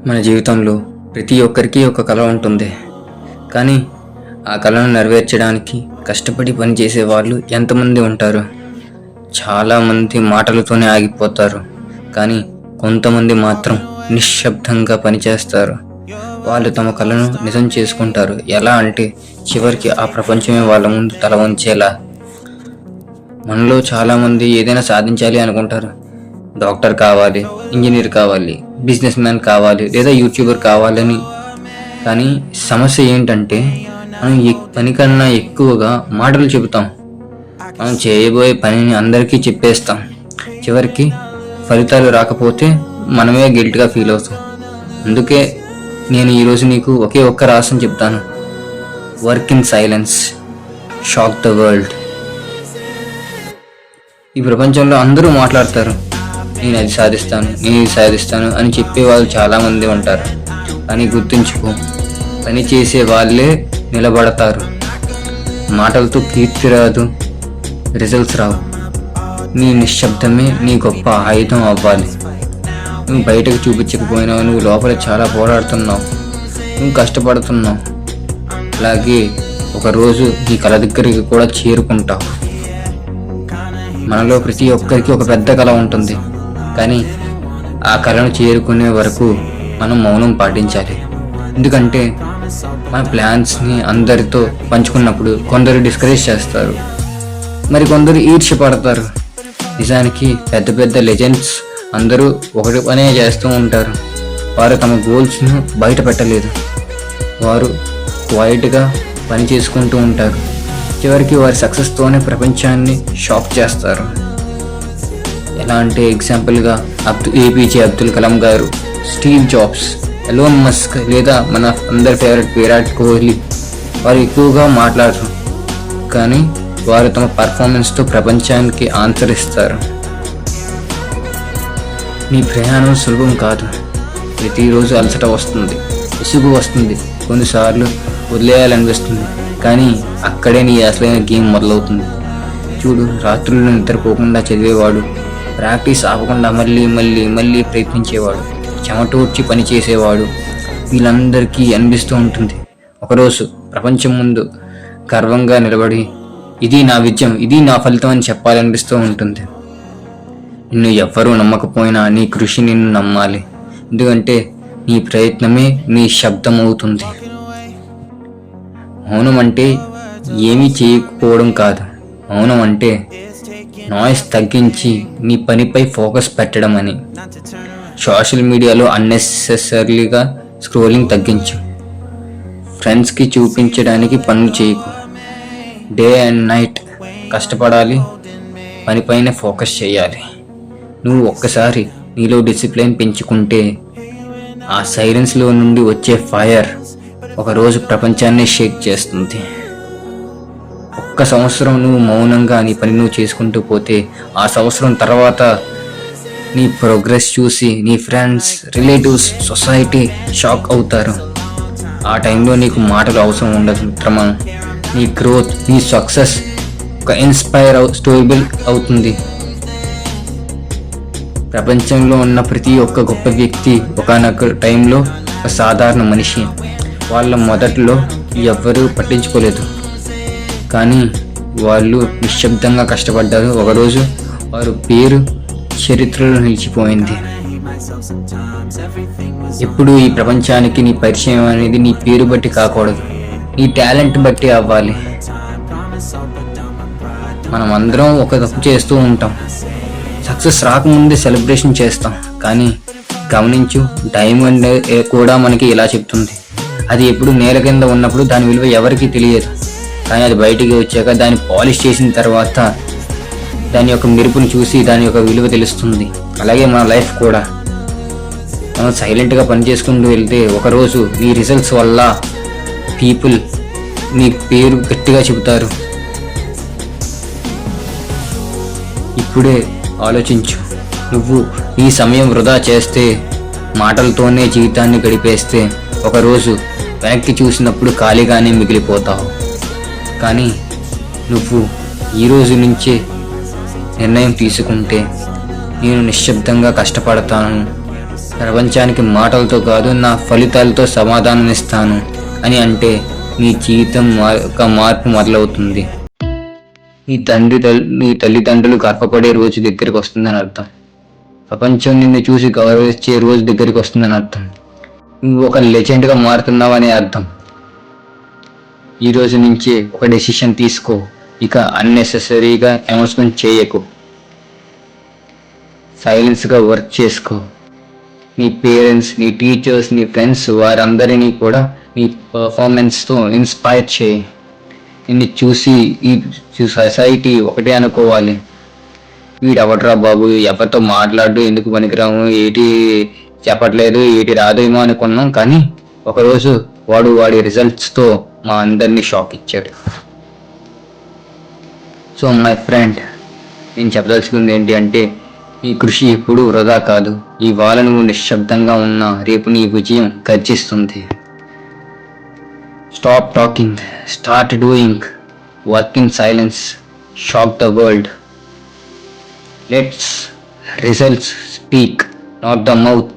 మన జీవితంలో ప్రతి ఒక్కరికి ఒక కళ ఉంటుంది. కానీ ఆ కళను నెరవేర్చడానికి కష్టపడి పనిచేసే వాళ్ళు ఎంతమంది ఉంటారు? చాలామంది మాటలతోనే ఆగిపోతారు, కానీ కొంతమంది మాత్రం నిశ్శబ్దంగా పనిచేస్తారు. వాళ్ళు తమ కళను నిజం చేసుకుంటారు. ఎలా అంటే చివరికి ఆ ప్రపంచమే వాళ్ళ ముందు తల వంచేలా. మనలో చాలామంది ఏదైనా సాధించాలి అనుకుంటారు. డాక్టర్ కావాలి, ఇంజనీర్ కావాలి, బిజినెస్ మ్యాన్ కావాలి, లేదా యూట్యూబర్ కావాలని. కానీ సమస్య ఏంటంటే మనం పని కన్నా ఎక్కువగా మాటలు చెబుతాం. మనం చేయబోయే పనిని అందరికీ చెప్పేస్తాం. చివరికి ఫలితాలు రాకపోతే మనమే గిల్ట్గా ఫీల్ అవుతాం. అందుకే నేను ఈరోజు నీకు ఒకే ఒక్క రహస్యం చెప్తాను. Work in silence, shock the world. ఈ ప్రపంచంలో అందరూ మాట్లాడతారు, నేను అది సాధిస్తాను, నేను ఇది సాధిస్తాను అని చెప్పేవాళ్ళు చాలామంది ఉంటారు. కానీ గుర్తుంచుకో, పని చేసే వాళ్ళే నిలబడతారు. మాటలతో కీర్తి రాదు, రిజల్ట్స్ రావు. నీ నిశ్శబ్దమే నీ గొప్ప ఆయుధం అవ్వాలి. నువ్వు బయటకు చూపించకపోయినావు, నువ్వు లోపల చాలా పోరాడుతున్నావు, నువ్వు కష్టపడుతున్నావు. అలాగే ఒకరోజు నీ కళ దగ్గరికి కూడా చేరుకుంటావు. మనలో ప్రతి ఒక్కరికి ఒక పెద్ద కళ ఉంటుంది, కానీ ఆ కళను చేరుకునే వరకు మనం మౌనం పాటించాలి. ఎందుకంటే మన ప్లాన్స్ని అందరితో పంచుకున్నప్పుడు కొందరు డిస్కరేజ్ చేస్తారు, మరి కొందరు ఈర్ష్యపడతారు. నిజానికి పెద్ద పెద్ద లెజెండ్స్ అందరూ ఒకటి పనే చేస్తూ ఉంటారు. వారు తమ గోల్స్ను బయట పెట్టలేదు, వారు క్వైట్గా పని చేసుకుంటూ ఉంటారు. చివరికి వారి సక్సెస్తోనే ప్రపంచాన్ని షాక్ చేస్తారు. ఎలా అంటే ఎగ్జాంపుల్గా ఏపీజే అబ్దుల్ కలాం గారు, స్టీవ్ జాబ్స్, ఎలోన్ మస్క్, లేదా మన అందరి ఫేవరెట్ విరాట్ కోహ్లీ. వారు ఎక్కువగా మాట్లాడరు, కానీ వారు తమ పర్ఫార్మెన్స్తో ప్రపంచానికి ఆన్సర్ ఇస్తారు. నీ ప్రయాణం సులభం కాదు. ప్రతిరోజు అలసట వస్తుంది, విసుగు వస్తుంది, కొన్నిసార్లు వదిలేయాలనిపిస్తుంది. కానీ అక్కడే నీ అసలైన గేమ్ మొదలవుతుంది. చూడు, రాత్రుల్లో నిద్రపోకుండా చదివేవాడు, ప్రాక్టీస్ ఆపకుండా మళ్ళీ మళ్ళీ మళ్ళీ ప్రయత్నించేవాడు, చెమటూర్చి పని చేసేవాడు, వీళ్ళందరికీ అనిపిస్తూ ఉంటుంది ఒకరోజు ప్రపంచం ముందు గర్వంగా నిలబడి ఇది నా విజయం, ఇది నా ఫలితం అని చెప్పాలనిపిస్తూ ఉంటుంది. నిన్ను ఎవ్వరూ నమ్మకపోయినా నీ కృషి నిన్ను నమ్మాలి. ఎందుకంటే నీ ప్రయత్నమే నీ శబ్దం అవుతుంది. మౌనం అంటే ఏమీ చేయకపోవడం కాదు. మౌనం అంటే నాయిస్ తగ్గించి నీ పనిపై ఫోకస్ పెట్టడం అని. సోషల్ మీడియాలో అన్నెసెసరీగా స్క్రోలింగ్ తగ్గించు. ఫ్రెండ్స్కి చూపించడానికి పనులు చేయకు. డే అండ్ నైట్ కష్టపడాలి, పనిపైన ఫోకస్ చేయాలి. నువ్వు ఒక్కసారి నీలో డిసిప్లిన్ పెంచుకుంటే ఆ సైలెన్స్లో నుండి వచ్చే ఫైర్ ఒకరోజు ప్రపంచాన్ని షేక్ చేస్తుంది. ఒక్క సంవత్సరం నువ్వు మౌనంగా నీ పని నువ్వు చేసుకుంటూ పోతే ఆ సంవత్సరం తర్వాత నీ ప్రోగ్రెస్ చూసి నీ ఫ్రెండ్స్, రిలేటివ్స్, సొసైటీ షాక్ అవుతారు. ఆ టైంలో నీకు మాటలు అవసరం ఉండదు మిత్రమా. నీ గ్రోత్, నీ సక్సెస్ ఒక ఇన్స్పైర్ స్టోరీబుల్ అవుతుంది. ప్రపంచంలో ఉన్న ప్రతి ఒక్క గొప్ప వ్యక్తి ఒకానొక టైంలో ఒక సాధారణ మనిషి. వాళ్ళ మొదట్లో ఎవ్వరూ పట్టించుకోలేదు, కానీ వాళ్ళు నిశ్శబ్దంగా కష్టపడ్డారు. ఒకరోజు వారి పేరు చరిత్రలో నిలిచిపోయింది. ఎప్పుడు ఈ ప్రపంచానికి నీ పరిచయం అనేది నీ పేరు బట్టి కాకూడదు, నీ టాలెంట్ బట్టి అవ్వాలి. మనం అందరం ఒక తప్పు చేస్తూ ఉంటాం. సక్సెస్ రాకముందే సెలబ్రేషన్ చేస్తాం, కానీ గమనించు, డైమండ్ కూడా మనకి ఇలా చెప్తుంది. అది ఎప్పుడు నేల కింద ఉన్నప్పుడు దాని విలువ ఎవరికీ తెలియదు, కానీ అది బయటికి వచ్చాక దాన్ని పాలిష్ చేసిన తర్వాత దాని యొక్క మెరుపును చూసి దాని యొక్క విలువ తెలుస్తుంది. అలాగే మన లైఫ్ కూడా. మనం సైలెంట్గా పని చేసుకుంటూ వెళ్తే ఒకరోజు నీ రిజల్ట్స్ వల్ల పీపుల్ నీ పేరు గట్టిగా చెబుతారు. ఇప్పుడే ఆలోచించు. నువ్వు నీ సమయం వృధా చేస్తే, మాటలతోనే జీవితాన్ని గడిపేస్తే ఒకరోజు వెనక్కి చూసినప్పుడు ఖాళీగానే మిగిలిపోతావు. కానీ నువ్వు ఈరోజు నుంచే నిర్ణయం తీసుకుంటే, నేను నిశ్శబ్దంగా కష్టపడతాను, ప్రపంచానికి మాటలతో కాదు నా ఫలితాలతో సమాధానం ఇస్తాను అని అంటే నీ జీవితం ఒక మార్పు మొదలవుతుంది. నీ తల్లిదండ్రులు గర్వపడే రోజు దగ్గరికి వస్తుందని అర్థం. ప్రపంచం నిన్ను చూసి గౌరవించే రోజు దగ్గరికి వస్తుందని అర్థం. నువ్వు ఒక లెజెండ్గా మారుతున్నావనే అర్థం. ఈ రోజు నుంచే ఒక డెసిషన్ తీసుకో. ఇక అన్నెసెసరీగా ఎమోషన్ చేయకు. సైలెన్స్గా వర్క్ చేసుకో. నీ పేరెంట్స్, నీ టీచర్స్, నీ ఫ్రెండ్స్ వారందరినీ కూడా నీ పర్ఫార్మెన్స్తో ఇన్స్పైర్ చేయి. నిన్ను చూసి ఈ సొసైటీ ఒకటే అనుకోవాలి, వీడు ఎవడరా బాబు, ఎవరితో మాట్లాడు, ఎందుకు పనికిరాము, ఏటి చెప్పట్లేదు, ఏటి రాదేమో అనుకున్నాం. కానీ ఒకరోజు వాడి రిజల్ట్స్తో మా అందరినీ షాక్ ఇచ్చాడు. సో మై ఫ్రెండ్, నేను చెప్పదలుచుకుంది ఏంటి అంటే, నీ కృషి ఎప్పుడూ వృధా కాదు. ఇవాళ నువ్వు నిశ్శబ్దంగా ఉన్నా రేపు నీ విజయం గర్జిస్తుంది. Stop talking, start doing, work in silence, shock the world. Let's results speak, not the mouth.